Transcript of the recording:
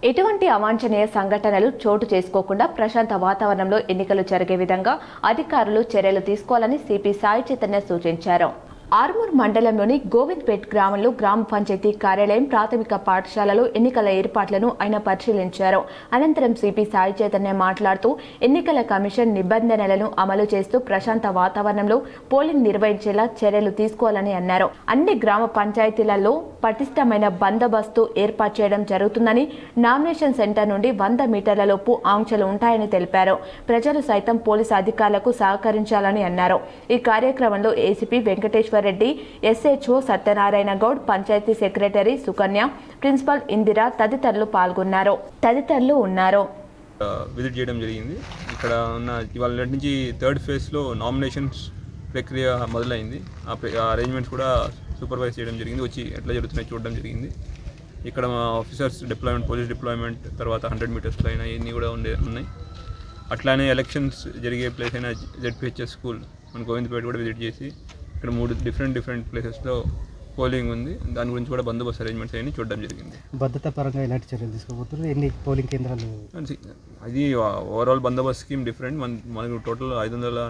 ఎటువంటి అవాంఛనీయ సంఘటనలు చోటు చేసుకోకుండా ప్రశాంత వాతావరణంలో ఎన్నికలు జరిగే విధంగా అధికారులు చర్యలు తీసుకోవాలని సిపి సాయి చైతన్య సూచించారు. ఆర్మూర్ మండలంలోని గోవింద్పేట్ గ్రామంలో గ్రామ పంచాయతీ కార్యాలయం ప్రాథమిక పాఠశాలలో ఎన్నికల ఏర్పాట్లను ఆయన పరిశీలించారు. అనంతరం సిపి సాయి చైతన్య మాట్లాడుతూ ఎన్నికల కమిషన్ నిబంధనలను అమలు చేస్తూ ప్రశాంత వాతావరణంలో పోలింగ్ నిర్వహించేలా చర్యలు తీసుకోవాలని అన్నారు. అన్ని గ్రామ పంచాయతీలలో పటిష్టమైన బందోబస్తు ఏర్పాటు చేయడం జరుగుతుందని, నామినేషన్ సెంటర్ నుండి 100 మీటర్ల లోపు ఆంక్షలు ఉంటాయని తెలిపారు. ప్రజలు సైతం పోలీసు అధికారులకు సహకరించాలని అన్నారు. ఈ కార్యక్రమంలో ACP Venkateswara Reddy, SHO Satyanarayana Goud, panchayat secretary Sukanya, principal Indira తదితరులు పాల్గొన్నారు. విజిట్ చేయడం జరిగింది. ఇక్కడ ఉన్న ఇవాళ నుంచి 3rd ఫేజ్లో నామినేషన్స్ ప్రక్రియ మొదలైంది. ఆ అరేంజ్మెంట్స్ కూడా సూపర్వైజ్ చేయడం జరిగింది. వచ్చి ఎట్లా జరుగుతున్నాయి చూడడం జరిగింది. ఇక్కడ మా ఆఫీసర్స్ డిప్లాయ్మెంట్, పోలీస్ డిప్లాయ్మెంట్, తర్వాత 100 మీటర్స్ లైన్ ఇవన్నీ కూడా ఉన్నాయి. అట్లానే ఎలక్షన్స్ జరిగే ప్లేస్ అయిన జెడ్పీహెచ్ఎస్ స్కూల్ మన గోవింద్పేట కూడా విజిట్ చేసి ఇక్కడ 3 డిఫరెంట్ ప్లేసెస్లో పోలింగ్ ఉంది. దాని గురించి కూడా బందోబస్తు అరేంజ్మెంట్స్ అయ్యి చూడడం జరిగింది. భద్రతా పరంగా ఎలాంటి చర్యలు తీసుకోబోతున్నారు? ఎన్ని పోలింగ్ కేంద్రాలు? అది ఓవరాల్ బందోబస్తు స్కీమ్ డిఫరెంట్. మనకు టోటల్ 500